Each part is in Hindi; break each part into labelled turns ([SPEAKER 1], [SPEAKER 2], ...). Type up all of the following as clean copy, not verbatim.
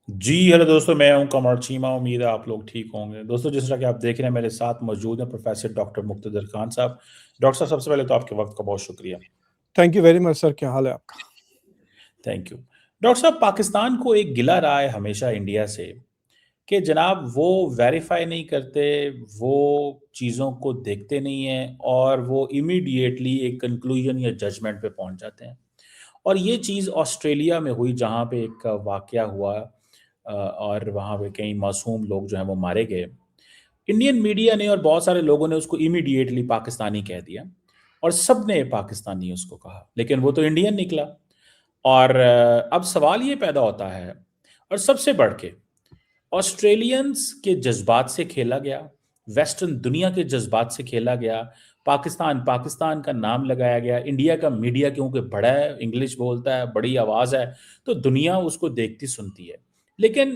[SPEAKER 1] जी, हेलो दोस्तों, मैं हूँ कमर चीमा। उम्मीद है आप लोग ठीक होंगे। दोस्तों, जिस तरह कि आप देख रहे हैं, मेरे साथ मौजूद हैं प्रोफेसर डॉक्टर मुक्तदर खान साहब। डॉक्टर साहब, सबसे पहले तो आपके वक्त का बहुत शुक्रिया।
[SPEAKER 2] Thank you very much sir. क्या हाल है आपका?
[SPEAKER 1] Thank you. डॉक्टर साहब, पाकिस्तान को एक गिला रहा है हमेशा इंडिया से कि जनाब वो वेरीफाई नहीं करते, वो चीज़ों को देखते नहीं हैं और वो इमीडिएटली एक कंक्लूजन या जजमेंट पे पहुंच जाते हैं। और ये चीज़ ऑस्ट्रेलिया में हुई, जहाँ पे एक वाक़या हुआ और वहाँ पे कई मासूम लोग जो हैं वो मारे गए। इंडियन मीडिया ने और बहुत सारे लोगों ने उसको इमीडिएटली पाकिस्तानी कह दिया और सबने पाकिस्तानी उसको कहा, लेकिन वो तो इंडियन निकला। और अब सवाल ये पैदा होता है, और सबसे बढ़ के ऑस्ट्रेलियंस के जज्बात से खेला गया, वेस्टर्न दुनिया के जज्बात से खेला गया। पाकिस्तान पाकिस्तान का नाम लगाया गया। इंडिया का मीडिया क्योंकि बड़ा है, इंग्लिश बोलता है, बड़ी आवाज़ है, तो दुनिया उसको देखती सुनती है। लेकिन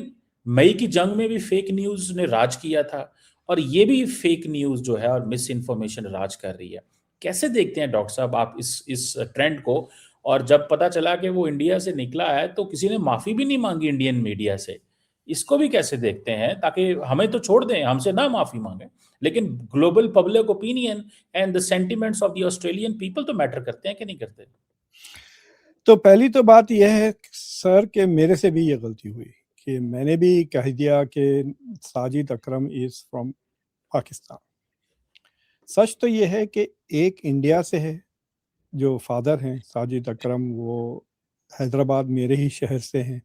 [SPEAKER 1] मई की जंग में भी फेक न्यूज़ ने राज किया था, और ये भी फेक न्यूज़ जो है और मिस इन्फॉर्मेशन राज कर रही है। कैसे देखते हैं डॉक्टर साहब आप इस ट्रेंड को? और जब पता चला कि वो इंडिया से निकला है, तो किसी ने माफ़ी भी नहीं मांगी इंडियन मीडिया से। इसको भी कैसे देखते हैं, ताकि हमें तो छोड़ दें, हमसे ना माफ़ी मांगे, लेकिन global public opinion and the sentiments of the Australian people तो मैटर करते हैं कि नहीं करते?
[SPEAKER 2] तो पहली तो बात यह है सर कि मेरे से भी ये गलती हुई कि मैंने भी कह दिया कि साजिद अकरम इज़ फ्रॉम पाकिस्तान। सच तो ये है कि एक इंडिया से है, जो फादर हैं साजिद अकरम, वो हैदराबाद मेरे ही शहर से हैं।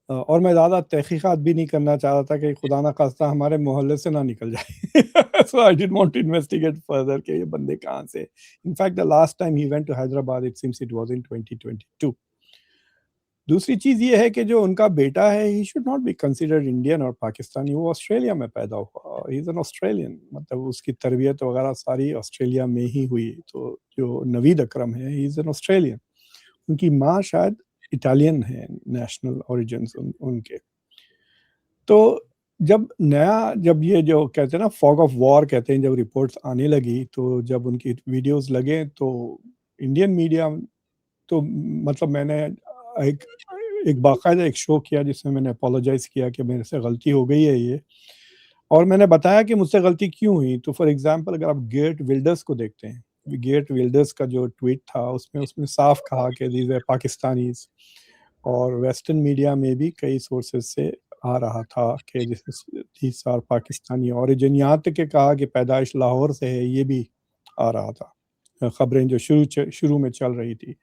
[SPEAKER 2] और मैं ज़्यादा तहकीकात भी नहीं करना चाह रहा था कि खुदा ना खास्ता हमारे मोहल्ले से ना निकल जाए। So I did want to investigate further कि ये बंदे कहाँ से। In fact the last time he went to Hyderabad it seems it was in 2022। दूसरी चीज़ ये है कि जो उनका बेटा है, he should not be considered Indian और पाकिस्तानी। वो ऑस्ट्रेलिया में पैदा हुआ, ही इज़ एन ऑस्ट्रेलियन, मतलब उसकी तरबियत वगैरह सारी ऑस्ट्रेलिया में ही हुई। तो जो नवीद अकरम है, ही इज़ एन ऑस्ट्रेलियन। उनकी माँ शायद इटालियन है, नेशनल ओरिजिन्स उनके। तो जब ये जो कहते हैं ना फॉग ऑफ वॉर कहते हैं, जब रिपोर्ट्स आने लगी, तो जब उनकी वीडियोस लगे तो इंडियन मीडिया, तो मतलब मैंने एक एक बाकायदा एक शो किया जिसमें मैंने अपोलोजाइज़ किया कि मेरे से गलती हो गई है ये, और मैंने बताया कि मुझसे गलती क्यों हुई। तो फॉर एग्ज़ाम्पल अगर आप गेट विल्डर्स को देखते हैं, गेट विल्डर्स का जो ट्वीट था उसमें उसने साफ कहा कि दीज़ आर पाकिस्तानीज़। और वेस्टर्न मीडिया में भी कई सोर्सेज़ से आ रहा था कि दीज़ आर पाकिस्तानी ओरिजिन, यहाँ तक कि कहा कि पैदाइश लाहौर से है, ये भी आ रहा था। खबरें जो शुरू में चल रही थी।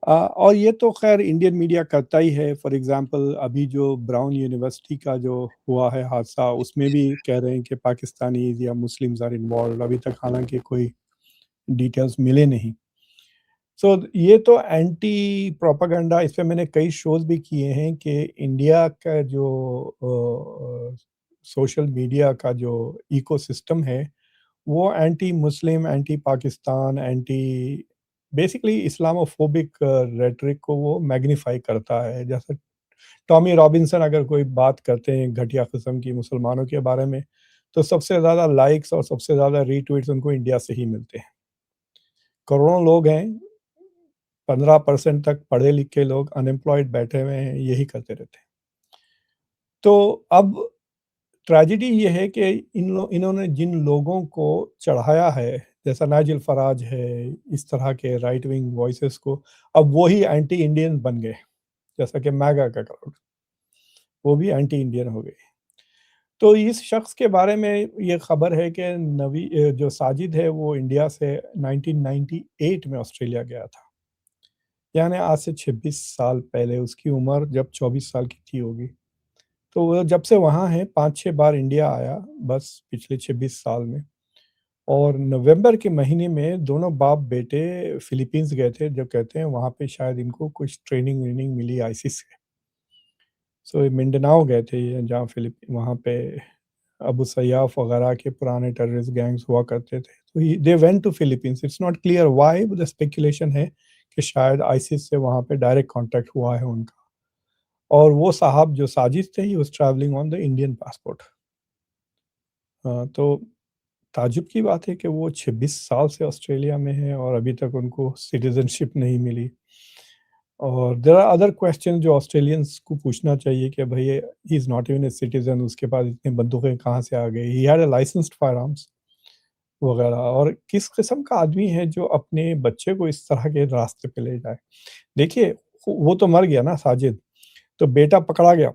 [SPEAKER 2] और ये तो ख़ैर इंडियन मीडिया करता ही है। फॉर एग्ज़ाम्पल अभी जो ब्राउन यूनिवर्सिटी का जो हुआ है हादसा, उसमें भी कह रहे हैं कि पाकिस्तानीज़ या मुस्लिम्स आर इन्वॉल्व्ड। अभी तक हालाँकि कोई डिटेल्स मिले नहीं। सो ये तो एंटी प्रोपेगेंडा, इस पे मैंने कई शोज़ भी किए हैं कि इंडिया का जो सोशल मीडिया का जो इकोसिस्टम है, वो anti Muslim, anti Pakistan, anti basically Islamophobic rhetoric को वो मैग्नीफाई करता है। जैसे टॉमी रॉबिन्सन अगर कोई बात करते हैं घटिया किस्म की मुसलमानों के बारे में, तो सबसे ज़्यादा लाइक्स और सबसे ज़्यादा रीट्वीट्स उनको इंडिया से ही मिलते हैं। करोड़ों लोग हैं, 15% तक पढ़े लिखे लोग अनएम्प्लॉयड बैठे हुए हैं, यही करते रहते हैं। तो अब ट्रेजेडी ये है कि इन्होंने जिन लोगों को चढ़ाया है, जैसा नाइजेल फराज है, इस तरह के राइट विंग वॉइसेस को, अब वो ही एंटी इंडियन बन गए। जैसा कि मैगा का क्राउड, वो भी एंटी इंडियन हो गए। तो इस शख्स के बारे में ये खबर है कि जो साजिद है वो इंडिया से 1998 में ऑस्ट्रेलिया गया था। यानी आज से 26 साल पहले, उसकी उम्र जब 24 साल की थी होगी। तो वो जब से वहाँ है, 5-6 बार इंडिया आया बस पिछले 26 साल में। और नवंबर के महीने में दोनों बाप-बेटे फिलीपींस गए थे, जो कहते हैं वहाँ पे शायद इनको कुछ ट्रेनिंग-वेनिंग मिली आईसिस से। सो ये मिंडानाओ गए थे ये, जहाँ वहाँ पे अबू सय्याफ वगैरह के पुराने टेररिस्ट गैंग्स हुआ करते थे। तो they went to Philippines. It's not clear why, but the speculation है कि शायद आईसिस से वहाँ पे डायरेक्ट कॉन्टैक्ट हुआ है उनका। और वो साहब जो साजिद थे, he was travelling on the Indian passport. तो ताज्जुब की बात है कि वो 26 साल से ऑस्ट्रेलिया में हैं और अभी तक उनको सिटीज़नशिप नहीं मिली। और देयर आर अदर क्वेश्चन जो ऑस्ट्रेलियंस को पूछना चाहिए कि भाई he is not even a citizen, उसके पास इतनी बंदूकें कहाँ से आ गई? He had a licensed firearms वगैरह, और किस किस्म का आदमी है जो अपने बच्चे को इस तरह के रास्ते पे ले जाए? देखिए, वो तो मर गया ना साजिद, तो बेटा पकड़ा गया।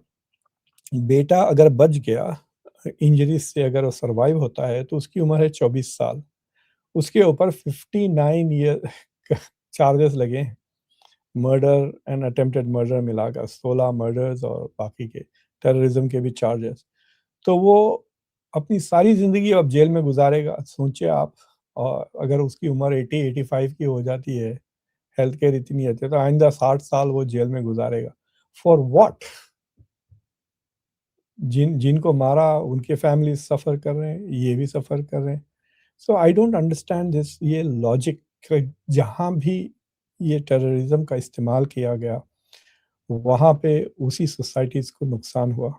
[SPEAKER 2] बेटा अगर बच गया, इंजरीज़ से अगर वो सर्वाइव होता है, तो उसकी उम्र है 24 साल। उसके ऊपर 59 ईयर चार्जेस लगे हैं। मर्डर एंड अटेम्प्टेड मर्डर मिलाकर 16 मर्डर्स और बाकी के टेररिज्म के भी चार्जेस। तो वो अपनी सारी ज़िंदगी अब जेल में गुज़ारेगा, सोचिए आप। और अगर उसकी उम्र 80-85 की हो जाती है, हेल्थ केयर इतनी अच्छी है, तो आइंदा 60 साल वो जेल में गुज़ारेगा। For what? जिनको मारा उनके फैमिलीज़ सफ़र कर रहे हैं, ये भी सफ़र कर रहे हैं। सो आई डोंट अंडरस्टैंड दिस, ये लॉजिक जहाँ भी ये टेररिज्म का इस्तेमाल किया गया, वहाँ पे उसी सोसाइटीज़ को नुकसान हुआ।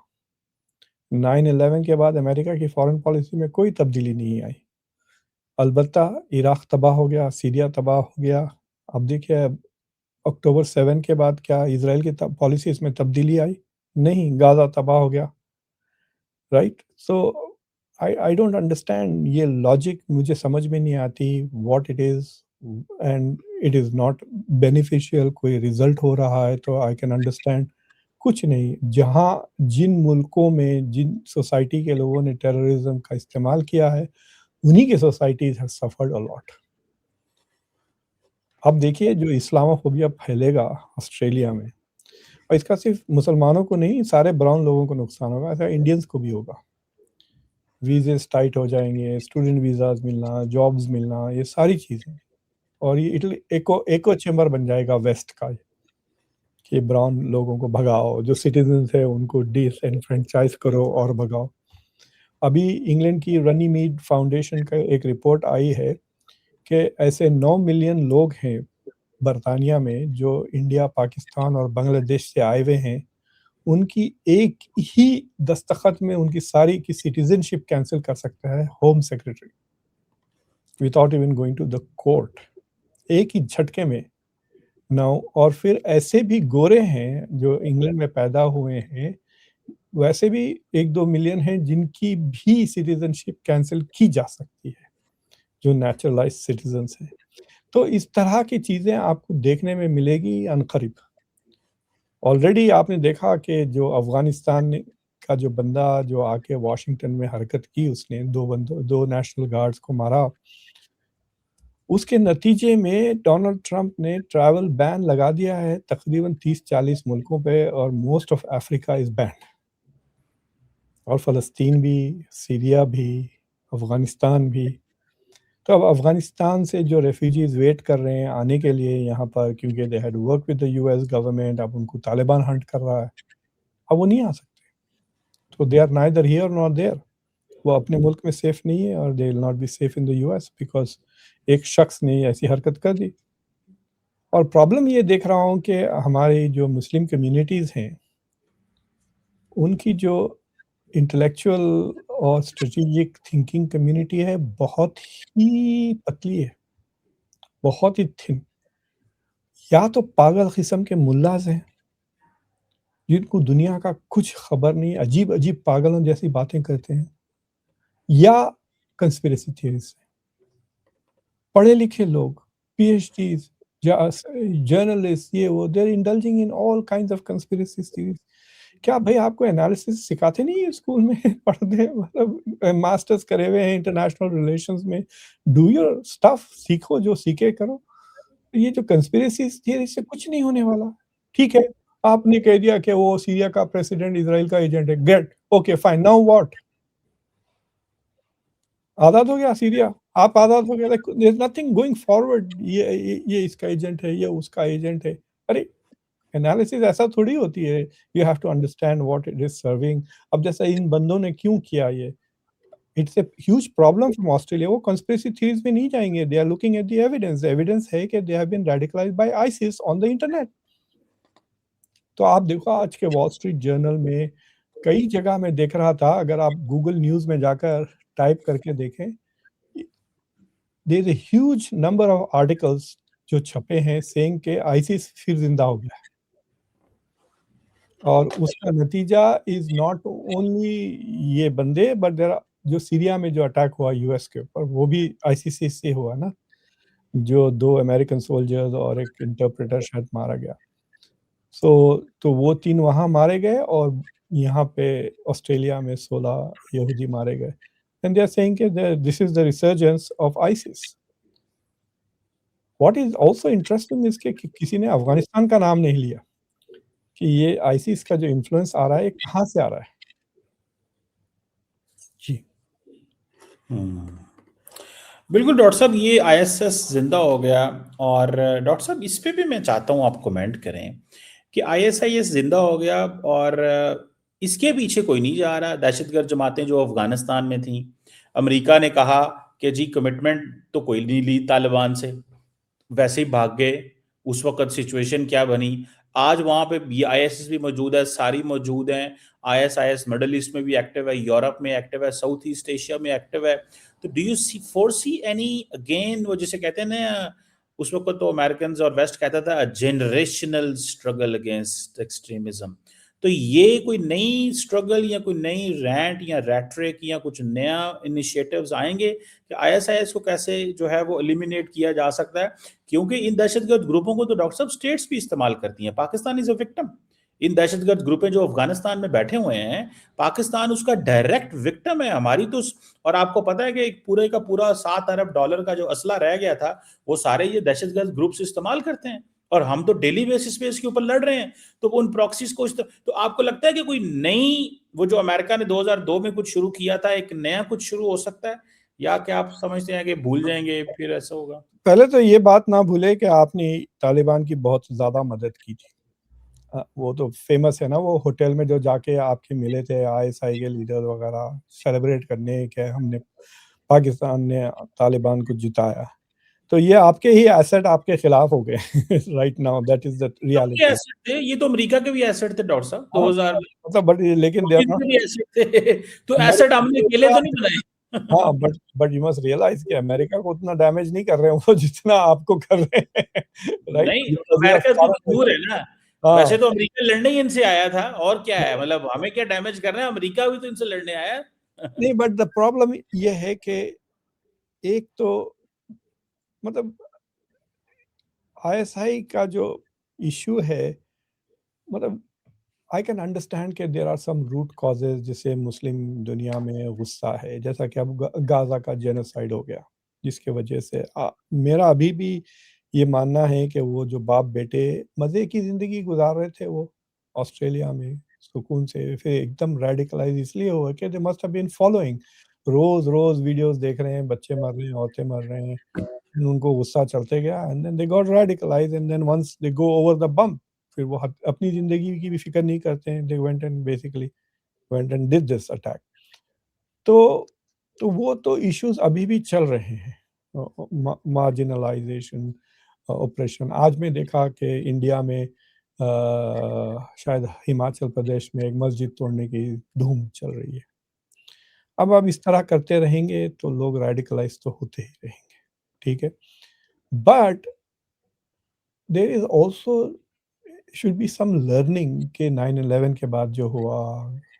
[SPEAKER 2] 9/11 के बाद अमेरिका की फ़ॉरेन पॉलिसी में कोई तब्दीली नहीं आई। अलबत्ता इराक़ तबाह हो गया, सीरिया तबाह हो गया। अब देखिए, अब अक्टूबर 7 के बाद क्या इज़राइल की पॉलिसीज़ में तब्दीली आई? नहीं, गाज़ा तबाह हो गया, right? So I don't understand, ये लॉजिक मुझे समझ में नहीं आती, what it is, and it is not beneficial, कोई रिज़ल्ट हो रहा है तो आई कैन अंडरस्टैंड। कुछ नहीं, जहाँ जिन मुल्कों में जिन सोसाइटी के लोगों ने टेररिज्म का इस्तेमाल किया है, उन्हीं की societies have suffered a lot. अब देखिए, जो इस्लामोफ़ोबिया फैलेगा ऑस्ट्रेलिया में, और इसका सिर्फ़ मुसलमानों को नहीं, सारे ब्राउन लोगों को नुकसान होगा, ऐसा इंडियंस को भी होगा। वीज़ेज़ टाइट हो जाएँगे, स्टूडेंट वीज़ाज़ मिलना, जॉब्स मिलना, ये सारी चीज़ें। और ये इटली एको एको चेंबर बन जाएगा वेस्ट का, कि ब्राउन लोगों को भगाओ, जो सिटीज़न्स हैं उनको डिसएनफ्रेंचाइज़ करो और भगाओ। अभी इंग्लैंड की रनीमीड फाउंडेशन का एक रिपोर्ट आई है कि ऐसे 9 मिलियन लोग हैं बर्तानिया में जो इंडिया, पाकिस्तान और बांग्लादेश से आए हुए हैं। उनकी एक ही दस्तखत में उनकी सारी की सिटीज़नशिप कैंसल कर सकता है home secretary, without even going to the court, एक ही झटके में। नाउ, और फिर ऐसे भी गोरे हैं जो इंग्लैंड में पैदा हुए हैं, वैसे भी 1-2 मिलियन हैं जिनकी भी सिटीज़नशिप कैंसल की जा सकती है, जो नेचुरलाइज़्ड सिटीज़न्स हैं। तो इस तरह की चीज़ें आपको देखने में मिलेगी अनक़रीब। ऑलरेडी आपने देखा कि जो अफ़गानिस्तान का जो बंदा जो आके वाशिंगटन में हरकत की, उसने 2 नेशनल गार्ड्स को मारा। उसके नतीजे में डोनाल्ड ट्रंप ने ट्रैवल बैन लगा दिया है तकरीबन 30-40 मुल्कों पे, और most of Africa is banned, और फ़लस्तीन भी, सीरिया भी, अफ़गानिस्तान भी। तो अब अफ़गानिस्तान से जो रेफ्यूजीज़ वेट कर रहे हैं आने के लिए यहाँ पर, क्योंकि they had work with the US government, अब उनको तालिबान हंट कर रहा है, अब वो नहीं आ सकते। तो they are neither here nor there. वो अपने मुल्क में सेफ नहीं है, और they will not be safe in the US because एक शख्स ने ऐसी हरकत कर दी। और प्रॉब्लम ये देख रहा हूँ कि हमारी जो मुस्लिम कम्युनिटीज़ हैं, उनकी जो इंटेलेक्चुअल और स्ट्रैटेजिक थिंकिंग कम्युनिटी है, बहुत ही पतली है, बहुत ही थिन। या तो पागल किस्म के मुल्लाज़ हैं, जिनको दुनिया का कुछ खबर नहीं, अजीब-अजीब पागलों जैसी बातें करते हैं, या कंस्पिरेसी थियरीज़। पढ़े-लिखे लोग, पीएचडीज़, जर्नलिस्ट, ये वो, they are indulging in all kinds of conspiracy theories. क्या भई आपको एनालिसिस सिखाते नहीं है स्कूल में? पढ़ते मतलब मास्टर्स करे हुए हैं इंटरनेशनल रिलेशंस में, डू योर स्टफ, सीखो, जो सीखे करो। ये जो कंस्पिरेसी थियरी से कुछ नहीं होने वाला। ठीक है, आपने कह दिया कि वो सीरिया का प्रेसिडेंट इज़राइल का एजेंट है, great, okay fine, now what? आज़ाद हो गया सीरिया, आप आज़ाद हो गए, like there is nothing going forward, ये इसका एजेंट है, ये उसका एजेंट है। अरे! एनालिसिस ऐसा थोड़ी होती है, you have to understand what it is serving. अब जैसा इन बंदों ने क्यों किया ये? It's a huge problem from Australia. वो कंस्पिरेसी थ्योरीज़ में नहीं जाएँगे, they are looking at the evidence. Evidence है कि they have been radicalised by ISIS on the internet. तो आप देखो, आज के वॉल स्ट्रीट जर्नल में कई जगह मैं देख रहा था, अगर आप गूगल न्यूज़ में जाकर टाइप करके देखें, there is a huge number of articles जो छपे हैं सेइंग के आईसिस फिर जिंदा हो गया है। और उसका नतीजा इज नॉट ओनली ये बंदे बट देयर आर जो सीरिया में जो अटैक हुआ यूएस के ऊपर वो भी आईसीसी से हुआ ना, जो 2 अमेरिकन सोल्जर्स और एक इंटरप्रेटर शायद मारा गया। तो वो 3 वहाँ मारे गए और यहाँ पे ऑस्ट्रेलिया में 16 यहूदी मारे गए। एंड दे आर सेइंग कि this is the resurgence of ISIS. What is also interesting is कि किसी ने अफ़गानिस्तान का नाम नहीं लिया कि ये आईसिस का जो इन्फ्लुएंस आ रहा है, ये कहाँ से आ रहा है? जी।
[SPEAKER 1] बिल्कुल डॉक्टर साहब, ये आईएसएस जिंदा हो गया और डॉक्टर साहब इस पे भी मैं चाहता हूँ आप कमेंट करें कि आईएसआईएस जिंदा हो गया और इसके पीछे कोई नहीं जा रहा। दहशतगर्द जमातें जो अफगानिस्तान में थीं, अमेरिका ने कहा कि जी कमिटमेंट तो कोई नहीं ली तालिबान से, वैसे ही भाग गए। उस वक्त सिचुएशन क्या बनी, आज वहां पे आईएसएस भी मौजूद है, सारी मौजूद हैं। आईएसआईएस मिडल ईस्ट में भी एक्टिव है, यूरोप में एक्टिव है, साउथ ईस्ट एशिया में एक्टिव है। तो do you see foresee any again, वो जिसे कहते हैं ना, उस वक्त तो अमेरिकन और वेस्ट कहता था जेनरेशनल स्ट्रगल अगेंस्ट एक्सट्रीमिज्म। तो ये कोई नई स्ट्रगल या कोई नई रैंट या रैट्रिक या कुछ नया इनिशिएटिव्स आएंगे कि आईएसआईएस को कैसे जो है वो एलिमिनेट किया जा सकता है? क्योंकि इन दहशतगर्द ग्रुपों को तो डॉक्टर साहब स्टेट्स भी इस्तेमाल करती हैं। Pakistan is a victim. इन दहशतगर्द ग्रुपें जो अफगानिस्तान में बैठे हुए हैं, पाकिस्तान उसका डायरेक्ट विक्टिम है। हमारी तो, और आपको पता है कि एक पूरे का पूरा $7 अरब का जो असला रह गया था, वो सारे ये दहशतगर्द ग्रुप्स इस्तेमाल करते हैं और हम तो डेली बेसिस पे इसके ऊपर लड़ रहे हैं। तो उन प्रॉक्सीज को तो आपको लगता है कि कोई नई, वो जो अमेरिका ने 2002 में कुछ शुरू किया था, एक नया कुछ शुरू हो सकता है, या क्या आप समझते हैं कि भूल जाएंगे फिर ऐसा होगा?
[SPEAKER 2] पहले तो ये बात ना भूले कि आपने तालिबान की बहुत ज़्यादा मदद की थी। वो तो फ़ेमस है ना, वो होटल में जो जाके आपके मिले थे आईएसआई के लीडर वगैरह सेलिब्रेट करने कि हमने पाकिस्तान ने तालिबान को जिताया। तो ये आपके ही एसेट आपके खिलाफ हो गए right now, that is the
[SPEAKER 1] सबके
[SPEAKER 2] रियलिटी।
[SPEAKER 1] एसेट थे, ये तो अमेरिका के भी एसेट थे डॉक्टर साहब,
[SPEAKER 2] हाँ,
[SPEAKER 1] 2000 में।
[SPEAKER 2] मतलब बट लेकिन दे आर नॉट
[SPEAKER 1] इनके भी एसेट थे। तो
[SPEAKER 2] अमेरिका
[SPEAKER 1] एसेट हमने
[SPEAKER 2] को
[SPEAKER 1] अकेले
[SPEAKER 2] उतना
[SPEAKER 1] तो नहीं बनाए।
[SPEAKER 2] हाँ, बट यू मस्ट रियलाइज़ कि अमेरिका को उतना डैमेज नहीं कर रहे हैं वो जितना आपको कर रहे हैं राइट?
[SPEAKER 1] नहीं,
[SPEAKER 2] बिकॉज़ दे आर
[SPEAKER 1] अमेरिका से
[SPEAKER 2] फार
[SPEAKER 1] तो
[SPEAKER 2] अवे।
[SPEAKER 1] दूर है ना।
[SPEAKER 2] हाँ,
[SPEAKER 1] वैसे तो अमेरिका लड़ने ही इनसे आया था, और क्या है, मतलब हमें क्या डैमेज कर रहे हैं, अमेरिका भी तो इनसे लड़ने आया है।
[SPEAKER 2] नहीं बट द प्रॉब्लम ये है कि एक तो मतलब आईएसआई का जो इश्यू है, मतलब आई कैन अंडरस्टैंड कि there are some root causes जिससे मुस्लिम दुनिया में गुस्सा है, जैसा कि अब गाज़ा का जेनोसाइड हो गया, जिसकी वजह से मेरा अभी भी ये मानना है कि वो जो बाप-बेटे मज़े की ज़िंदगी गुज़ार रहे थे वो ऑस्ट्रेलिया में सुकून से, फिर एकदम रेडिकलाइज़ इसलिए हुआ कि they must have been following, रोज़-रोज़ वीडियोज़ देख रहे हैं, बच्चे मर रहे हैं, औरतें मर रहे हैं, उनको गुस्सा चढ़ते गया and then they got radicalised and then once they go over the bump, फिर वो अपनी ज़िंदगी की भी फ़िक्र नहीं करते हैं, they went and basically went and did this attack. तो वो तो इश्यूज़ अभी भी चल रहे हैं। मार्जिनलाइज़ेशन, ऑपरेशन आज मैं देखा कि इंडिया में शायद हिमाचल प्रदेश में एक मस्जिद तोड़ने की धूम चल रही है। अब इस तरह करते रहेंगे तो लोग रेडिकलाइज़ तो होते ही रहेंगे, ठीक है? But there is also should be some learning कि 9/11 के बाद जो हुआ,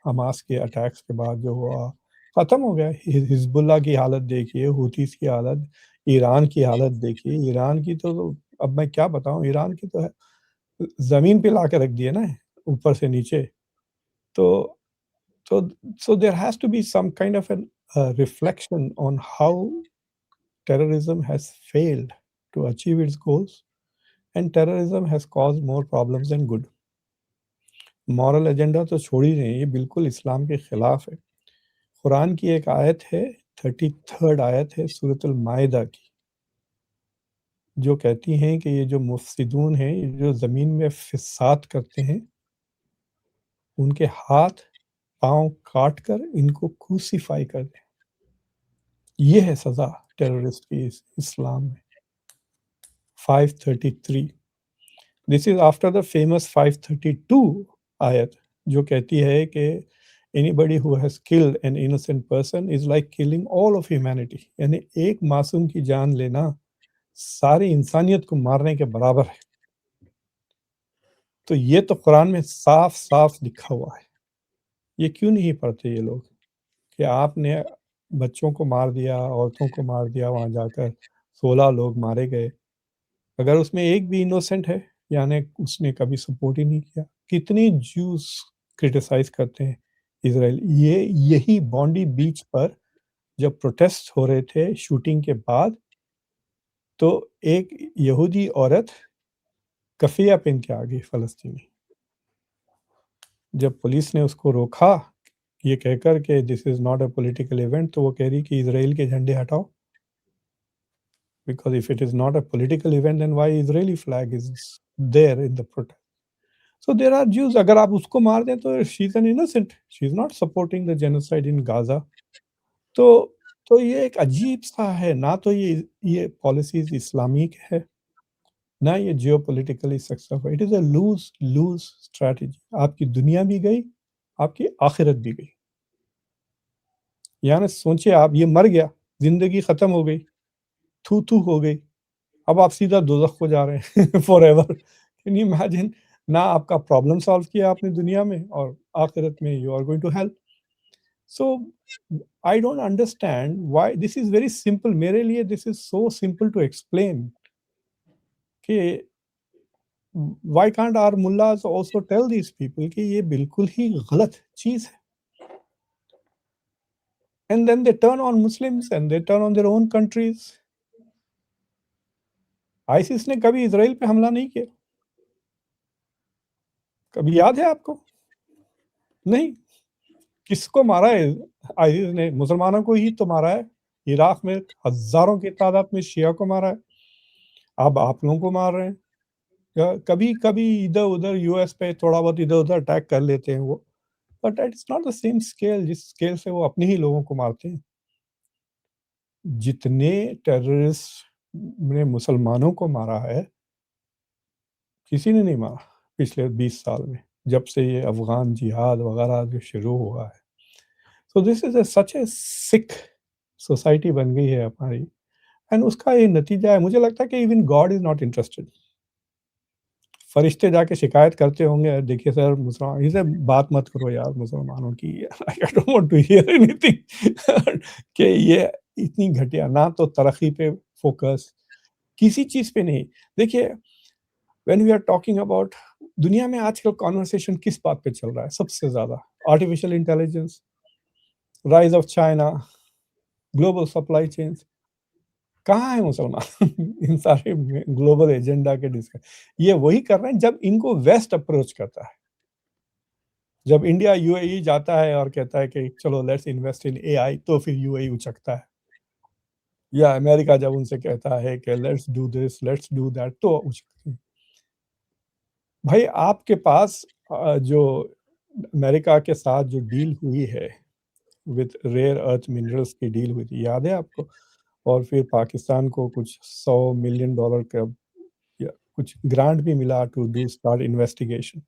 [SPEAKER 2] हमास के अटैक्स के बाद जो हुआ, खत्म हो गया। हिज़्बुल्लाह की हालत देखिए, हूथीज़ की हालत, ईरान की हालत देखिए, ईरान की तो अब मैं क्या बताऊँ, ईरान की तो है ज़मीन पे ला के रख दिए ना, ऊपर से नीचे। तो so so there has to be some kind of an reflection on how terrorism has failed to achieve its goals, and terrorism has caused more problems than good. Moral agenda तो छोड़ ही नहीं, ये बिल्कुल इस्लाम के खिलाफ है। कुरान की एक आयत है, 33rd आयत है सूरतुल माइदा की, जो कहती हैं कि ये जो मुफ़्सिदून हैं, ये जो ज़मीन में फ़िसाद करते हैं, उनके हाथ, पाँव काट कर इनको क्रूसिफ़ाई कर दें। ये है सज़ा टेररिस्ट की इस्लाम में। 533 this is after the famous 532 आयत, जो कहती है कि anybody who has killed an innocent person is like killing all of humanity, यानी एक मासूम की जान लेना सारी इंसानियत को मारने के बराबर है। तो ये तो कुरान में साफ-साफ लिखा हुआ है। ये क्यों नहीं पढ़ते ये लोग कि आपने बच्चों को मार दिया, औरतों को मार दिया, वहाँ जाकर 16 लोग मारे गए। अगर उसमें एक भी इनोसेंट है, यानी उसने कभी सपोर्ट ही नहीं किया। कितने ज्यूस क्रिटिसाइज़ करते हैं इज़राइल। ये यही बॉन्डी बीच पर जब प्रोटेस्ट हो रहे थे शूटिंग के बाद, तो एक यहूदी औरत कफ़िया पहन के आ गई फ़लस्तीनी। जब पुलिस ने उसको रोका, ये कहकर के this is not a political event, तो वो कह रही कि इज़राइल के झंडे हटाओ। Because if it is not a political event, then why Israeli flag is there in the protest? So there are Jews. अगर आप उसको मार दें तो she is an innocent. She is not supporting the genocide in Gaza. तो ये एक अजीब सा है। ना तो ये पॉलिसीज इस्लामिक है, ना ये geopolitically successful. It is a lose lose strategy. आपकी दुनिया भी गई, आपकी आखिरत भी गई। यानी सोचिए, आप ये मर गया, जिंदगी खत्म हो गई, थू थू हो गई। अब आप सीधा दोज़ख को जा रहे हैं फॉरएवर। Can you imagine? ना आपका प्रॉब्लम सॉल्व किया आपने दुनिया में, और आखिरत में you are going to hell. So I don't understand why this is very simple. मेरे लिए this is so simple to explain कि why can't our mullahs also tell these people कि ये बिल्कुल ही गलत चीज़ है। And then they turn on Muslims and they turn on their own countries. ISIS ने कभी इज़राइल पे हमला नहीं किया। कभी याद है आपको? नहीं। किसको मारा है आईसिस ने? मुसलमानों को ही तो मारा है। इराक में हज़ारों की तादाद में शिया को मारा है। अब आप लोगों को मार रहे हैं। कभी-कभी इधर-उधर यूएस पे थोड़ा बहुत इधर-उधर अटैक कर लेते हैं वो। But that is not the same scale जिस स्केल से वो अपने ही लोगों को मारते हैं। जितने टेररिस्ट ने मुसलमानों को मारा है, किसी ने नहीं मारा पिछले 20 साल में, जब से ये अफ़गान जिहाद वगैरह जो शुरू हुआ है। So this is such A sick society बन गई है हमारी। एंड उसका ये नतीजा है। मुझे लगता है कि even God is not interested. फरिश्ते जाके शिकायत करते होंगे, देखिए सर मुसलमान इनसे बात मत करो यार मुसलमानों की। I don't want to hear anything कि ये इतनी घटिया, ना तो तरक्की पे फ़ोकस, किसी चीज़ पे नहीं। देखिए, when we are talking about, दुनिया में आजकल कन्वर्सेशन किस बात पे चल रहा है सबसे ज़्यादा? Artificial intelligence, rise of China, global supply chains. कहाँ है मुसलमान इन सारे में ग्लोबल एजेंडा के डिस्कस? ये वही कर रहे हैं जब इनको वेस्ट अप्रोच करता है। जब इंडिया यूएई जाता है और कहता है कि चलो लेट्स इन्वेस्ट इन एआई, तो फिर यूएई उचकता है। या अमेरिका जब उनसे कहता है कि let's do this, let's do that, तो उचकते हैं। भाई आपके पास जो अमेरिका के साथ जो डील हुई है विद रेयर अर्थ मिनरल्स की डील हुई थी, याद है आपको? और फिर पाकिस्तान को कुछ $100 मिलियन का या कुछ ग्रांट भी मिला टू डू स्टार्ट इन्वेस्टिगेशन।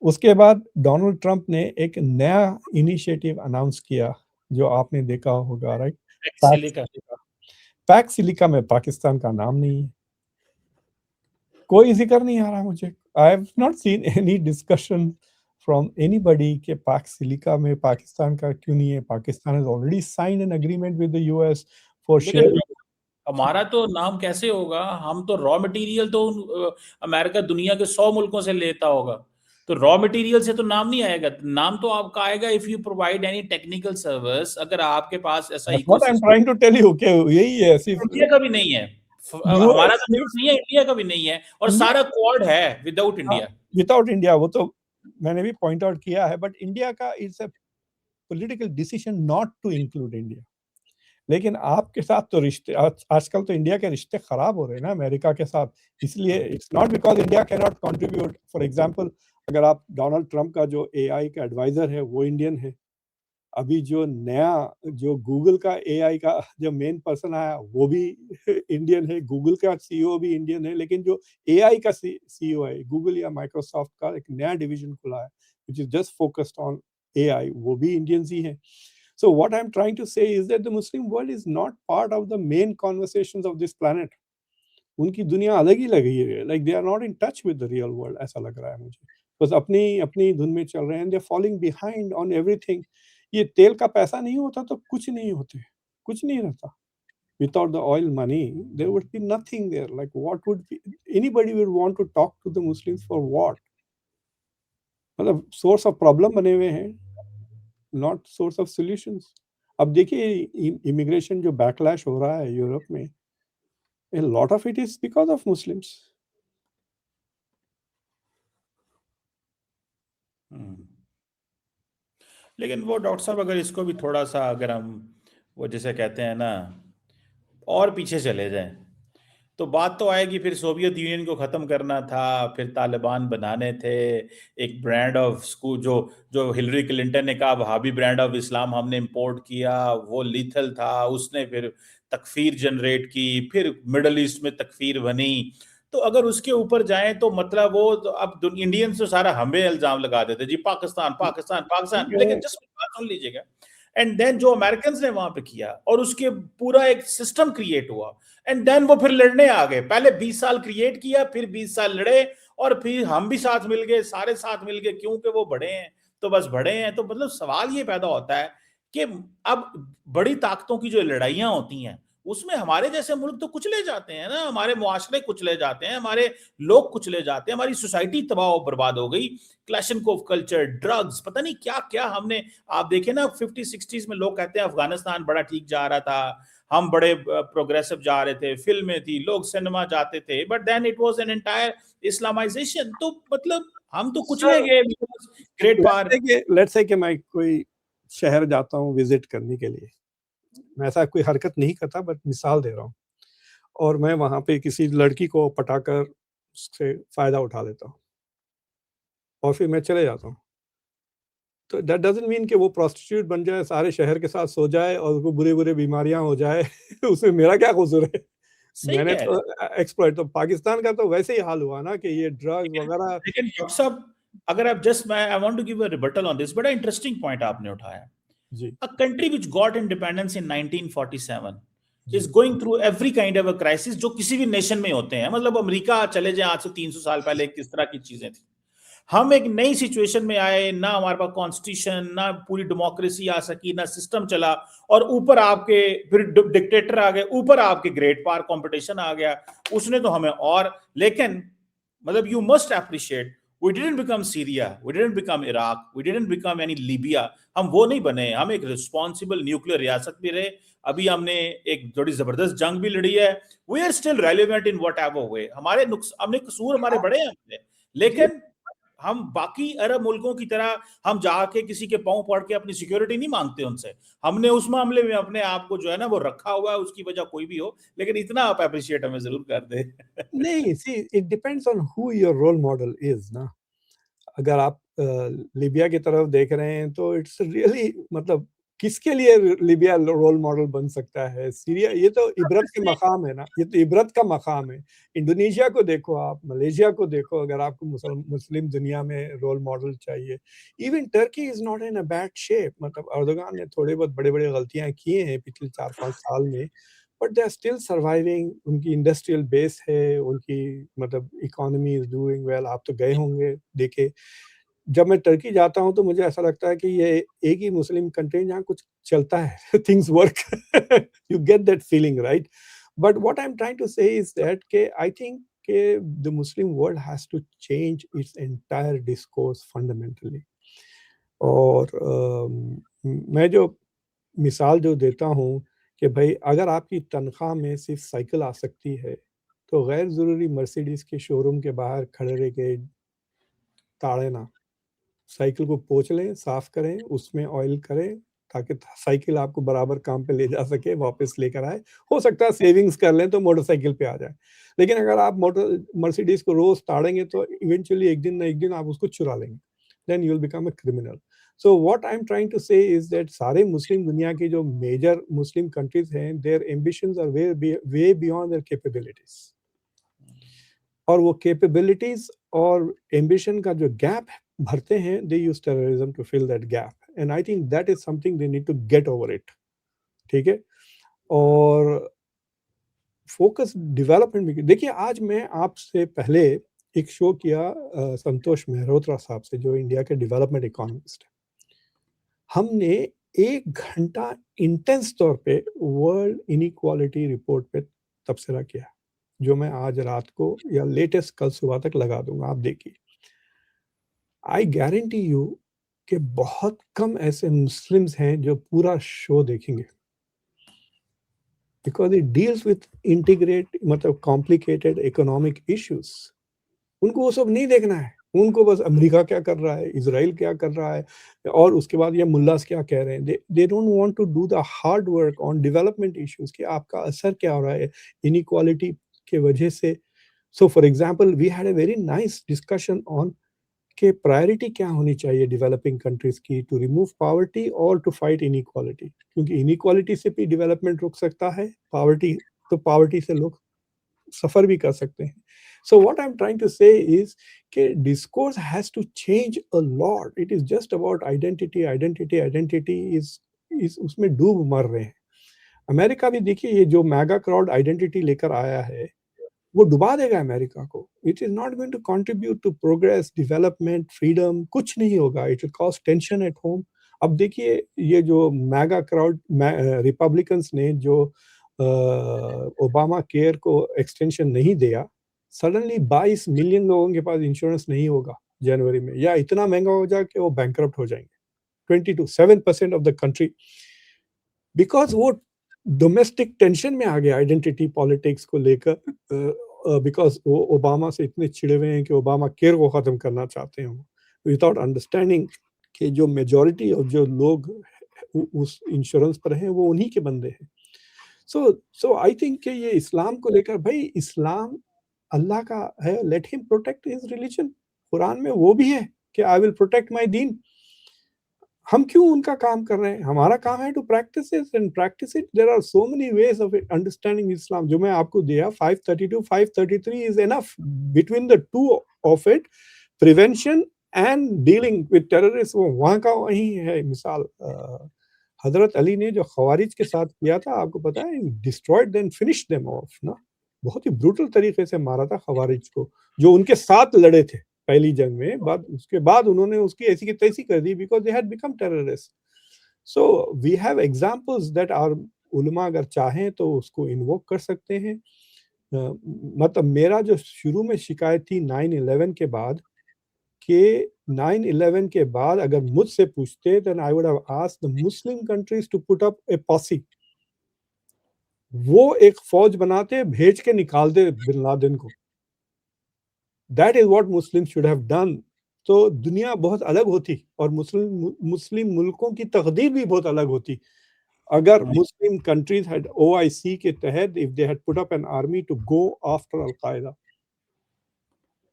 [SPEAKER 2] उसके बाद डोनाल्ड ट्रंप ने एक नया इनिशिएटिव अनाउंस किया, जो आपने देखा होगा, right? PACS
[SPEAKER 1] silica.
[SPEAKER 2] Silica. PACS silica में पाकिस्तान का नाम नहीं है। कोई ज़िक्र नहीं आ रहा मुझे। I have not seen any discussion from anybody कि पैक्स सिलिका में पाकिस्तान का क्यों नहीं है? Pakistan has already signed an agreement with the US for
[SPEAKER 1] लेकिन
[SPEAKER 2] शेयरिंग।
[SPEAKER 1] हमारा तो नाम कैसे होगा? हम तो रॉ मटेरियल तो अमेरिका दुनिया के 100 मुल्कों से लेता होगा। तो रॉ मटेरियल से तो नाम नहीं आएगा। नाम तो आपका आएगा if you provide any technical service, अगर आपके पास ऐसा
[SPEAKER 2] that's what I am
[SPEAKER 1] ecosystem.
[SPEAKER 2] Trying to tell you कि यही है सिर्फ
[SPEAKER 1] इंडिया का भी नहीं है। हमारा
[SPEAKER 2] यूएस
[SPEAKER 1] तो सिर्फ
[SPEAKER 2] सिर्फ
[SPEAKER 1] नहीं है, इंडिया का भी नहीं है, और
[SPEAKER 2] इंडिया।
[SPEAKER 1] सारा क्वाड है विदाउट
[SPEAKER 2] हाँ,
[SPEAKER 1] इंडिया।
[SPEAKER 2] विदाउट इंडिया वो तो मैंने भी पॉइंट आउट किया है, बट इंडिया का it's a political decision not to include India. लेकिन आपके साथ तो रिश्ते आजकल तो इंडिया के रिश्ते खराब हो रहे हैं ना अमेरिका के साथ। इसलिए it's not because India can not contribute. For example, अगर आप डोनाल्ड ट्रंप का जो एआई का एडवाइजर है वो इंडियन है। अभी जो नया जो गूगल का एआई का जो मेन पर्सन आया वो भी इंडियन है। गूगल का सीईओ भी इंडियन है। लेकिन जो एआई का सीईओ है गूगल या माइक्रोसॉफ्ट का, एक नया डिवीजन खुला है which is just focused on AI, वो भी इंडियंस ही हैं। So what I'm trying to say is that the Muslim world is not part of the main conversations of this planet. उनकी दुनिया अलग ही लगी है, like they are not in touch with the real world, ऐसा लग रहा है मुझे। बस अपनी अपनी धुन में चल रहे हैं, they are falling behind on everything. ये तेल का पैसा नहीं होता तो कुछ नहीं होते, कुछ नहीं रहता। Without the oil money, there would be nothing there. Like, what would be, anybody would want to talk to the Muslims for what? मतलब सोर्स ऑफ प्रॉब्लम बने हुए हैं, नॉट सोर्स ऑफ सॉल्यूशंस। अब देखिए इमिग्रेशन जो बैकलैश हो रहा है यूरोप में, a lot of it is because of Muslims.
[SPEAKER 1] हम्म। लेकिन वो डॉक्टर साहब अगर इसको भी थोड़ा सा अगर हम वो जैसे कहते हैं ना और पीछे चले जाएं तो बात तो आएगी फिर सोवियत यूनियन को ख़त्म करना था, फिर तालिबान बनाने थे, एक ब्रांड ऑफ स्कूल जो जो हिलरी क्लिंटन ने कहा वहाबी ब्रांड ऑफ इस्लाम हमने इंपोर्ट किया, वो लीथल था, उसने फिर तकफीर जनरेट की, फिर मिडल ईस्ट में तकफीर बनी। तो अगर उसके ऊपर जाएं तो मतलब वो तो अब इंडियंस तो सारा हमें इल्जाम लगा देते जी पाकिस्तान पाकिस्तान पाकिस्तान,
[SPEAKER 2] ठीक है।
[SPEAKER 1] लेकिन जस्ट बात सुन लीजिएगा। एंड देन जो अमेरिकन ने वहां पे किया और उसके पूरा एक सिस्टम क्रिएट हुआ, एंड देन वो फिर लड़ने आ गए, पहले 20 साल क्रिएट किया, फिर 20 साल लड़े, और फिर हम भी साथ मिल गए, सारे साथ मिल गए, क्योंकि वो बड़े हैं तो बस बड़े हैं। तो मतलब सवाल ये पैदा होता है कि अब बड़ी ताकतों की जो लड़ाइयां होती हैं उसमें हमारे जैसे मुल्क तो कुचले जाते हैं ना, हमारे मुआशरे कुचले जाते हैं, हमारे लोग कुचले जाते हैं, हमारी सोसाइटी तबाह और बर्बाद हो गई। क्लैशनकोव कल्चर, ड्रग्स, पता नहीं क्या क्या हमने, आप देखें ना 50-60s में लोग कहते हैं अफगानिस्तान बड़ा ठीक जा रहा था, हम बड़े प्रोग्रेसिव जा रहे थे, फिल्में थी, लोग सिनेमा जाते थे, but then it was an entire Islamisation. तो मतलब हम तो कुचले
[SPEAKER 2] सर,
[SPEAKER 1] गए ग्रेट पार।
[SPEAKER 2] लेट्स से कि मैं कोई शहर जाता हूँ विजिट करने के लिए, मैं ऐसा कोई हरकत नहीं करता बट मिसाल दे रहा हूँ, और मैं वहाँ पे किसी लड़की को पटाकर उससे फ़ायदा उठा लेता हूँ और फिर मैं चले जाता हूँ। तो दैट डज़न्ट मीन कि वो प्रोस्टिट्यूट बन जाए, सारे शहर के साथ सो जाए और उसको बुरी-बुरी बीमारियाँ हो जाए उसमें मेरा क्या कसूर है?
[SPEAKER 1] सही
[SPEAKER 2] मैंने
[SPEAKER 1] कह
[SPEAKER 2] तो
[SPEAKER 1] रहे
[SPEAKER 2] एक्सप्लॉइट, तो पाकिस्तान का तो वैसे ही हाल हुआ ना कि ये ड्रग्स
[SPEAKER 1] हैं,
[SPEAKER 2] वगैरह।
[SPEAKER 1] लेकिन डॉक्टर साहब अगर आप जस्ट मैं I want to give a rebuttal on this, बड़ा इंटरेस्टिंग पॉइंट आपने उठाया।
[SPEAKER 2] जी,
[SPEAKER 1] A country which got independence in 1947 is
[SPEAKER 2] ji.
[SPEAKER 1] going through every kind of a crisis जो किसी भी नेशन में होते हैं। मतलब अमेरिका चले जाए आज से 300 साल पहले किस तरह की चीजें थी, हम एक नई सिचुएशन में आए, ना हमारे पास कॉन्स्टिट्यूशन, ना पूरी डेमोक्रेसी आ सकी, ना सिस्टम चला, और ऊपर आपके फिर डिक्टेटर आ गए, ऊपर आपके ग्रेट पार कंपटीशन आ गया, उसने तो हमें और। लेकिन मतलब you must appreciate we didn't become Syria, we didn't become Iraq, we didn't become any Libya. हम वो नहीं बने, हम एक रिस्पॉन्सिबल न्यूक्लियर रियासत भी रहे, अभी हमने एक बड़ी जबरदस्त जंग भी लड़ी है, we are still relevant in whatever way. हमारे हमने कसूर हमारे बड़े हैं अपने,
[SPEAKER 2] जी।
[SPEAKER 1] लेकिन हम बाकी अरब मुल्कों की तरह हम जाके किसी के पांव पड़ के अपनी सिक्योरिटी नहीं मांगते उनसे। हमने उस मामले में अपने आप को जो है ना वो रखा हुआ है, उसकी वजह कोई भी हो, लेकिन इतना आप अप्रिशिएट हमें जरूर कर दे।
[SPEAKER 2] नहीं, see it depends on who your role model is ना। अगर आप लीबिया की तरफ देख रहे हैं तो इट्स रियली, मतलब किसके लिए लीबिया रोल मॉडल बन सकता है? सीरिया, ये तो इबरत के मकाम है ना, ये तो इबरत का मकाम है। इंडोनेशिया को देखो आप, मलेशिया को देखो, अगर आपको मुस्लिम दुनिया में रोल मॉडल चाहिए। Even Turkey is not in a bad shape, मतलब अर्दोगान ने थोड़े बहुत बड़े-बड़े गलतियाँ की हैं पिछले 4-5 साल में, but they are still surviving, उनकी इंडस्ट्रियल बेस है, उनकी मतलब इकोनॉमी इज़ डूइंग वेल। आप तो गए होंगे, देखे। जब मैं टर्की जाता हूँ तो मुझे ऐसा लगता है कि ये एक ही मुस्लिम कंट्री है जहाँ कुछ चलता है, things work. You get that feeling, right? But what I am trying to say is that के आई थिंक के the Muslim world has to change its entire discourse fundamentally. और मैं जो मिसाल जो देता हूँ कि भई अगर आपकी तनख्वाह में सिर्फ़ साइकिल आ सकती है, तो गैर ज़रूरी मर्सिडीज़ के शोरूम के बाहर खड़े रह के ताड़े ना। साइकिल को पोंछ लें, साफ करें, उसमें ऑयल करें, ताकि साइकिल आपको बराबर काम पे ले जा सके, वापस लेकर आए। हो सकता है सेविंग्स कर लें तो मोटरसाइकिल पे आ जाए। लेकिन अगर आप मर्सिडीज़ को रोज़ ताड़ेंगे तो इवेंचुअली एक दिन ना एक दिन आप उसको चुरा लेंगे। Then you will become a criminal. So what I am trying to say is that सारे मुस्लिम दुनिया की जो मेजर मुस्लिम कंट्रीज़ हैं, their ambitions are way beyond their capabilities. और वो कैपेबिलिटीज़ और एम्बिशन का जो गैप भरते हैं, they use terrorism to fill that gap, and I think that is something they need to get over it. ठीक है? और फोकस डेवलपमेंट में। देखिए आज मैं आपसे पहले एक शो किया संतोष मेहरोत्रा साहब से, जो इंडिया के डेवलपमेंट इकोनॉमिस्ट है। हमने 1 घंटा इंटेंस तौर पे वर्ल्ड इनइक्वालिटी रिपोर्ट पे तबसरा किया, जो मैं आज रात को या लेटेस्ट कल सुबह तक लगा दूँगा, आप देखिए। आई गारंटी यू कि बहुत कम ऐसे मुस्लिम्स हैं जो पूरा शो देखेंगे। Because it deals with integrate मतलब कॉम्प्लिकेटेड इकोनॉमिक इश्यूज़। उनको वो सब नहीं देखना है। उनको बस अमेरिका क्या कर रहा है, इज़राइल क्या कर रहा है और उसके बाद ये मुल्लास क्या कह रहे हैं। They don't want to do the hard work on development issues कि आपका असर क्या हो रहा है इनइक्वालिटी के वजह से। So for example we had a very nice discussion on कि प्रायोरिटी क्या होनी चाहिए डेवलपिंग कंट्रीज़ की टू रिमूव पॉवर्टी और टू फाइट इनइक्वालिटी। क्योंकि इनइक्वालिटी से भी डेवलपमेंट रुक सकता है, पॉवर्टी से लोग सफ़र भी कर सकते हैं। So what I'm trying to say is कि discourse has to change a lot. It is just about identity, identity, identity is उसमें डूब मर रहे हैं। अमेरिका भी देखिए ये जो मेगा क्राउड आइडेंटिटी लेकर आया है, वो डुबा देगा अमेरिका को। It is not going to contribute to progress, development, freedom, कुछ नहीं होगा। It will cause tension at home. अब देखिए ये जो मेगा क्राउड रिपब्लिकन्स ने जो ओबामा केयर को एक्सटेंशन नहीं दिया, सडनली 22 मिलियन लोगों के पास इंश्योरेंस नहीं होगा जनवरी में, या इतना महंगा हो जाए कि वो बैंकरप्ट हो जाएंगे। 22.7% ऑफ द कंट्री, बिकॉज वो डोमेस्टिक टेंशन में आ गया आइडेंटिटी पॉलिटिक्स को लेकर। बिकॉज वो ओबामा से इतने चिड़े हुए हैं कि ओबामा केयर को खत्म करना चाहते हैं, विदाउट अंडरस्टैंडिंग कि जो मेजॉरिटी ऑफ जो लोग उस इंश्योरेंस पर हैं वो उन्हीं के बंदे हैं। सो आई थिंक कि ये इस्लाम को लेकर, भाई इस्लाम अल्लाह का है, let him protect his religion. Quran में वो भी है कि आई विल प्रोटेक्ट माय दीन। हम क्यों उनका काम कर रहे हैं? हमारा काम है to practise it and practise it. There are so many ways of understanding Islam, जो मैं आपको दिया 532 533 is enough. Between the two of it, prevention and dealing with terrorist, वो वहां का वही है। मिसाल हजरत अली ने जो खवारिज के साथ किया था, आपको पता है, destroyed then finish them off ना। बहुत ही ब्रूटल तरीके से मारा था खवारिज को, जो उनके साथ लड़े थे पहली जंग में। बाद उसके बाद उन्होंने उसकी ऐसी की तैसी कर दी, because they had become terrorist. So we have examples that are उलमा अगर चाहें तो उसको इन्वोक कर सकते हैं। मतलब मेरा जो शुरू में शिकायत थी 9/11 के बाद, कि 9/11 के बाद अगर मुझसे पूछते, then I would have asked the Muslim countries to put up a posse. वो एक फौज बनाते, भेज के निकालते बिन लादेन को। That is what Muslim should have done. तो दुनिया बहुत अलग होती और मुस्लिम मुल्कों की तकदीर भी बहुत अलग होती अगर मुस्लिम कंट्रीज हैड OIC के तहत, if they had put up an army to go after Al-Qaeda.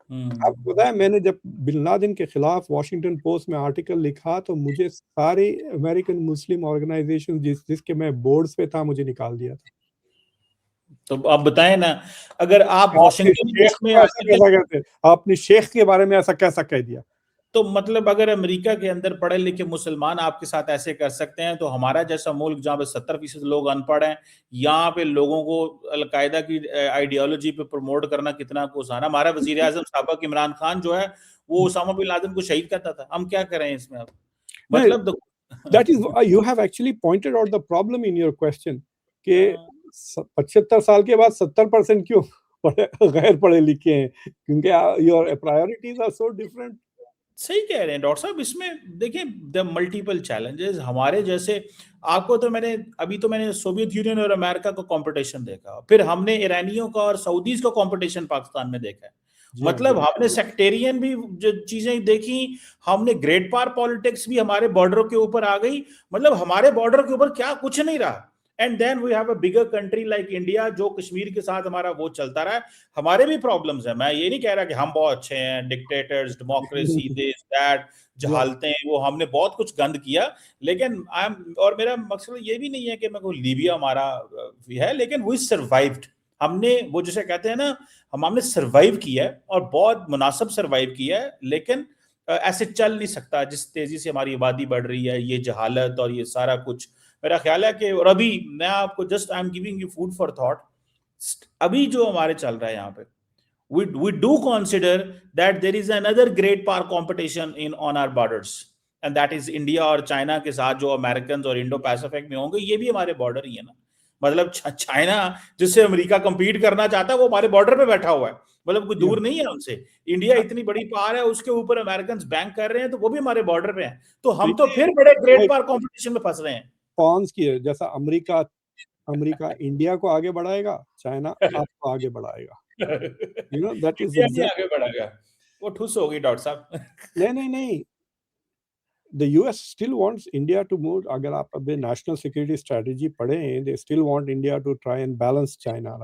[SPEAKER 2] आपको पता है, मैंने जब बिन लादेन के खिलाफ वॉशिंगटन पोस्ट में आर्टिकल लिखा, तो मुझे सारे अमेरिकन मुस्लिम ऑर्गेनाइजेशन जिसके मैं बोर्ड्स पे था, मुझे निकाल दिया था।
[SPEAKER 1] तो आप बताएं ना, अगर आप
[SPEAKER 2] आपने
[SPEAKER 1] वॉशिंगटन
[SPEAKER 2] शेख
[SPEAKER 1] पोस्ट में
[SPEAKER 2] को ऐसा कैसा
[SPEAKER 1] आर्टिकल,
[SPEAKER 2] कहते? आपने शेख के बारे में ऐसा कैसा कह दिया?
[SPEAKER 1] तो मतलब अगर अमेरिका के अंदर पढ़े लिखे मुसलमान आपके साथ ऐसे कर सकते हैं, तो हमारा जैसा मुल्क जहाँ पे 70% लोग अनपढ़ हैं, यहाँ पे लोगों को अलकायदा की आइडियोलॉजी पे प्रमोट करना कितना आसान। हमारा वजीर आजम साबिक इमरान खान जो है, वो उसामा बिन लादेन को शहीद करता था। हम क्या करें इसमें अब? मतलब
[SPEAKER 2] That is you have actually pointed out the problem in your question कि 75 साल के बाद 70% क्यों गैर पढ़े लिखे हैं, क्योंकि your priorities are so different।
[SPEAKER 1] सही कह रहे हैं डॉक्टर साहब। इसमें देखिए द मल्टीपल चैलेंजेस हमारे जैसे, आपको तो मैंने सोवियत यूनियन और अमेरिका का कंपटीशन देखा, फिर हमने ईरानियों का और सऊदीज का कंपटीशन पाकिस्तान में देखा है। मतलब हमने सेक्टेरियन भी जो चीजें देखी, हमने ग्रेट पावर पॉलिटिक्स भी हमारे बॉर्डरों के ऊपर आ गई। मतलब हमारे बॉर्डर के ऊपर क्या कुछ नहीं रहा। And then we have a bigger country like India, जो कश्मीर के साथ हमारा वो चलता रहा है। हमारे भी प्रॉब्लम्स हैं, मैं ये नहीं कह रहा कि हम बहुत अच्छे हैं, डिक्टेटर्स, डेमोक्रेसी, दिस दैट, जहालते हैं, वो हमने बहुत कुछ गंद किया। लेकिन और मेरा मकसद ये भी नहीं है कि मैं को लीबिया हमारा है, लेकिन वी सर्वाइव्ड। हमने वो जिसे कहते हैं ना, हमने सर्वाइव किया है और बहुत मुनासिब सर्वाइव किया है। लेकिन ऐसे चल नहीं सकता जिस तेजी से हमारी आबादी बढ़ रही है, ये जहालत और ये सारा कुछ। मेरा ख्याल है कि, और अभी मैं आपको just I am giving you food for thought, अभी जो हमारे चल रहा है यहाँ पे, we do consider that there is another great power competition in on our borders, and that is India और चाइना के साथ जो अमेरिकन और इंडो पैसिफिक में होंगे, ये भी हमारे बॉर्डर ही है ना। मतलब चाइना जिससे अमेरिका compete करना चाहता है वो हमारे बॉर्डर पे बैठा हुआ है, मतलब कोई दूर नहीं है उनसे। इंडिया इतनी बड़ी पावर है, उसके ऊपर अमेरिकन बैंक कर रहे हैं, तो वो भी हमारे बॉर्डर पे है, तो हम तो फिर बड़े ग्रेट पावर कंपटीशन में फंस रहे हैं।
[SPEAKER 2] कौन की है, जैसा अमेरिका अमेरिका इंडिया को आगे बढ़ाएगा, चाइना आपको आगे बढ़ाएगा। You know that is
[SPEAKER 1] India नहीं
[SPEAKER 2] एग्जैक्ट।
[SPEAKER 1] आगे बढ़ेगा, वो ठुस होगी डॉक्टर साहब।
[SPEAKER 2] नहीं, the US still wants India to move. अगर आप अभी नेशनल सिक्योरिटी स्ट्रेटजी पढ़ें, they still want India to try and balance China।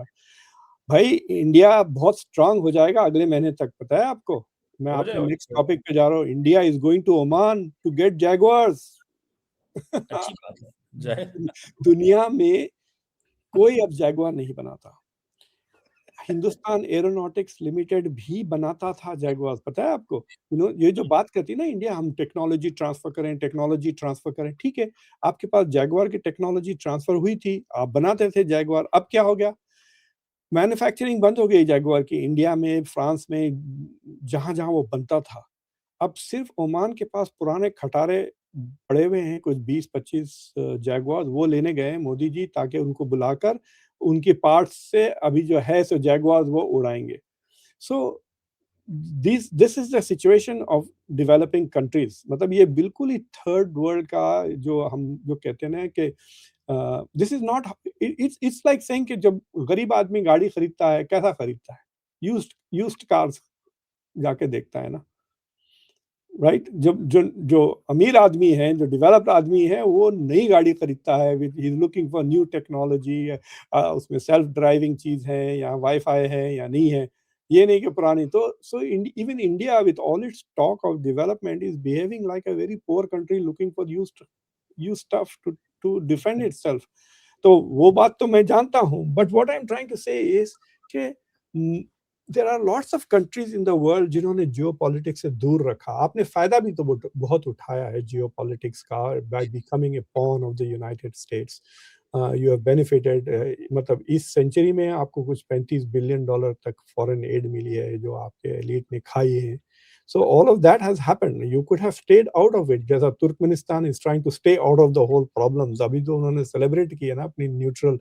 [SPEAKER 2] भाई इंडिया बहुत स्ट्रांग हो जाएगा अगले महीने तक, पता है आपको। मैं
[SPEAKER 1] हो
[SPEAKER 2] आपके
[SPEAKER 1] जाए
[SPEAKER 2] नेक्स्ट टॉपिक पे जा रहा हूँ। India is going to Oman to get Jaguars.
[SPEAKER 1] अच्छी बात है, जय।
[SPEAKER 2] दुनिया में कोई अब जैगुआर नहीं बनाता। हिंदुस्तान एरोनॉटिक्स लिमिटेड भी बनाता था जैगुआर, पता है आपको। ये जो बात करती है ना इंडिया, हम टेक्नोलॉजी ट्रांसफर करें, ठीक है, आपके पास जैगुआर की टेक्नोलॉजी ट्रांसफर हुई थी, आप बनाते थे जैगुआर। अब क्या हो गया, मैन्युफैक्चरिंग बंद हो गई जैगुआर की इंडिया में, फ्रांस में, जहां वो बनता था। अब सिर्फ ओमान के पास पुराने खटारे पड़े हुए हैं, कुछ 20-25 जैगुआर, वो लेने गए हैं मोदी जी, ताकि उनको बुलाकर उनके पार्ट्स से अभी जो है सो जैगुआर वो उड़ाएंगे। So this is the situation of developing countries. मतलब ये बिल्कुल ही थर्ड वर्ल्ड का जो हम जो कहते हैं ना कि this is not, it's like saying कि जब गरीब आदमी गाड़ी खरीदता है, कैसा खरीदता है, यूज्ड कार्स जाके देखता है ना, राइट। जब जो जो अमीर आदमी है, जो डेवलप्ड आदमी है, वो नई गाड़ी खरीदता है, he is looking for new technology, उसमें सेल्फ ड्राइविंग चीज है या वाईफाई है या नहीं है, ये नहीं कि पुरानी। तो so even India with all its talk of development is behaving like a very poor country looking for used stuff to defend itself. तो वो बात तो मैं जानता हूँ, but what I am trying to say is कि there are lots of countries in the world जिन्होंने जियोपॉलिटिक्स से दूर रखा। आपने फायदा भी तो बहुत उठाया है जियोपॉलिटिक्स का, by becoming a pawn of the United States. You have benefited, मतलब इस सेंचुरी में आपको कुछ $35 बिलियन तक फॉरेन एड मिली है, जो आपके एलीट ने खाई है। So all of that has happened. You could have stayed out of it. जैसा Turkmenistan is trying to stay out of the whole problems. अभी तो उन्होंने celebrate किया ना अपनी neutral,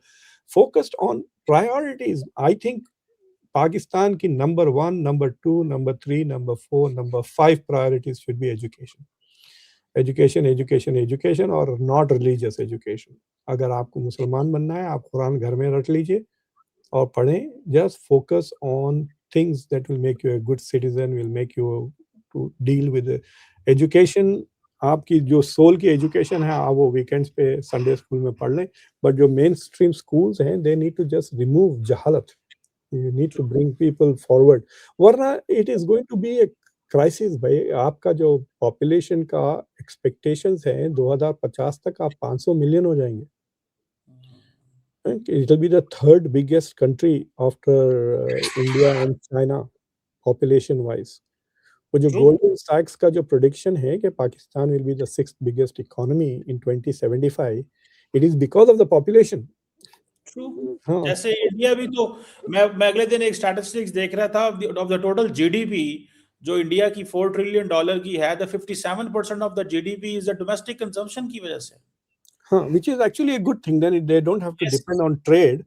[SPEAKER 2] focused on priorities. I think Pakistan की number 1, number 2, number 3, number 4, number 5 priorities should be education. Education और not religious education. अगर आपको मुसलमान बनना है, आप कुरान घर में रट लीजिए और पढ़ें। Just focus on things that will make you a good citizen, will make you to deal with the education। आपकी जो सोल की एजुकेशन है, आप वो वीकेंड्स पे संडे स्कूल में पढ़ लें, बट जो मेन स्ट्रीम स्कूल्स हैं, they need to just remove जहालत। You need to bring people forward, वरना it is going to be a crisis. भाई आपका जो पॉपुलेशन का एक्सपेक्टेशंस है 2050 तक आप 500 मिलियन हो जाएंगे। It will be the third biggest country after India and China population wise। वो जो गोल्डन सैक्स का जो प्रेडिक्शन है कि Pakistan will be the 6th biggest economy in 2075, it is because of the population।
[SPEAKER 1] हाँ, जैसे इंडिया भी तो, मैं अगले दिन एक स्टैटिस्टिक्स देख रहा था ऑफ द टोटल जीडीपी, जो इंडिया की $4 ट्रिलियन की है, the 57% of the GDP is the domestic consumption की वजह से।
[SPEAKER 2] हाँ, which is actually a good thing, then they don't have to depend on trade।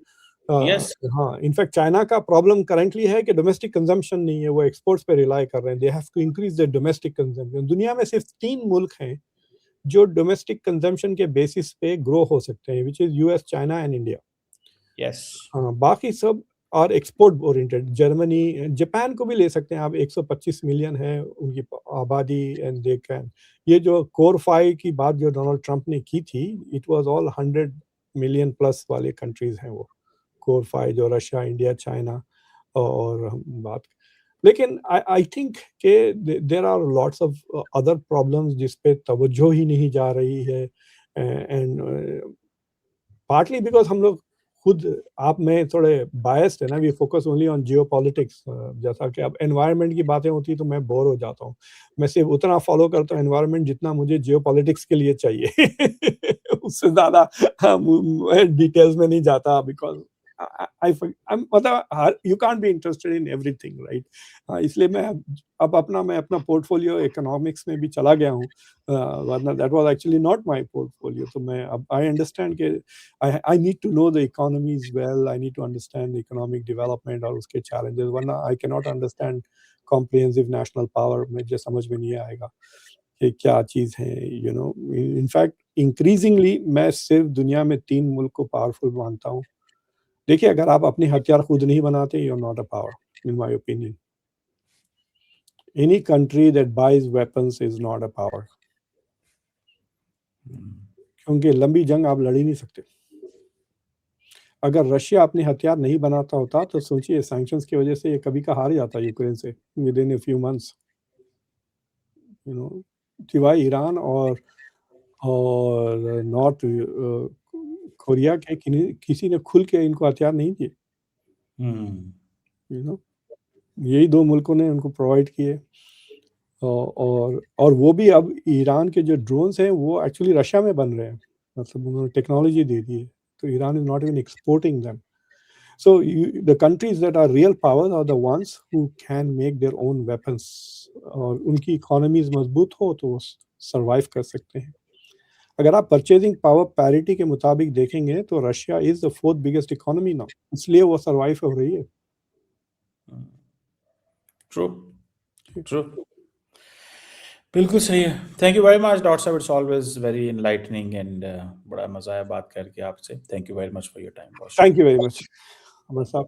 [SPEAKER 1] Yes।
[SPEAKER 2] हाँ, इनफैक्ट चाइना का प्रॉब्लम करेंटली है कि डोमेस्टिक कंजम्पशन नहीं है, वो एक्सपोर्ट्स पे रिलाई कर रहे हैं। They have to increase their domestic consumption. दुनिया में सिर्फ 3 मुल्क हैं जो डोमेस्टिक कंजम्पशन के बेसिस पे ग्रो हो सकते हैं, which is US, China and India.
[SPEAKER 1] Yes.
[SPEAKER 2] हाँ, बाकी सब और एक्सपोर्ट ओरिएंटेड। जर्मनी, जापान को भी ले सकते हैं आप, 125 मिलियन है उनकी आबादी, एंड दे कैन। ये जो कोर 5 की बात जो डोनाल्ड ट्रंप ने की थी, it was all 100 million plus वाले कंट्रीज हैं वो कोर 5, जो रशिया, इंडिया, चाइना और हम बात। लेकिन आई थिंक कि there are lots of other problems जिस पे तवज्जो ही नहीं जा रही है, एंड पार्टली बिकॉज हम लोग खुद, आप में थोड़े बायस्ड है ना, we focus only on geopolitics. जैसा कि अब एनवायरनमेंट की बातें होती तो मैं बोर हो जाता हूँ। मैं सिर्फ उतना फॉलो करता हूँ एनवायरनमेंट जितना मुझे जियोपॉलिटिक्स के लिए चाहिए। उससे ज़्यादा डिटेल्स में नहीं जाता, बिकॉज मतलब you can't be interested in everything, right? इसलिए मैं अपना पोर्टफोलियो इकोनॉमिक्स में भी चला गया हूँ, वरना that was actually not my portfolio. तो मैं अब आई अंडरस्टैंड कि I need to know the economies well, I need to understand economic development और उसके चैलेंजेस, वरना I can not understand comprehensive national power. मुझे समझ में नहीं आएगा कि क्या चीज़ है, यू नो। इनफैक्ट इंक्रीजिंगली मैं सिर्फ दुनिया में 3 मुल्क को पावरफुल मानता हूँ। देखिए, अगर आप अपने हथियार खुद नहीं बनाते, you are not a power, in my opinion. Any country that buys weapons is not a power, क्योंकि लंबी जंग आप लड़ ही नहीं सकते। अगर रशिया अपने हथियार नहीं बनाता होता तो सोचिए, सैंक्शंस की वजह से ये कभी का हार जाता यूक्रेन से with in a few months, you know. सिवाय ईरान और नॉर्थ कोरिया के किसी ने खुल के इनको हथियार नहीं दिए, यू नो। यही 2 मुल्कों ने उनको प्रोवाइड किए। और वो भी अब ईरान के जो ड्रोन्स हैं वो एक्चुअली रशिया में बन रहे हैं, मतलब उन्होंने टेक्नोलॉजी दे दी है, तो Iran is not even exporting them. So the countries that are real powers are the ones who can make their own weapons, और उनकी इकोनॉमीज मजबूत हो तो वो सर्वाइव कर सकते हैं। अगर आप परचेजिंग पावर पैरिटी के मुताबिक देखेंगे तो Russia is the 4th biggest economy now, इसलिए वो सर्वाइव हो रही है।
[SPEAKER 1] ट्रू, ट्रू, बिल्कुल सही है। Thank you very much doctor साहब, it's always very enlightening and बड़ा मजा आया बात करके आपसे। Thank you very much for your time.
[SPEAKER 2] Thank you very much Amar साहब।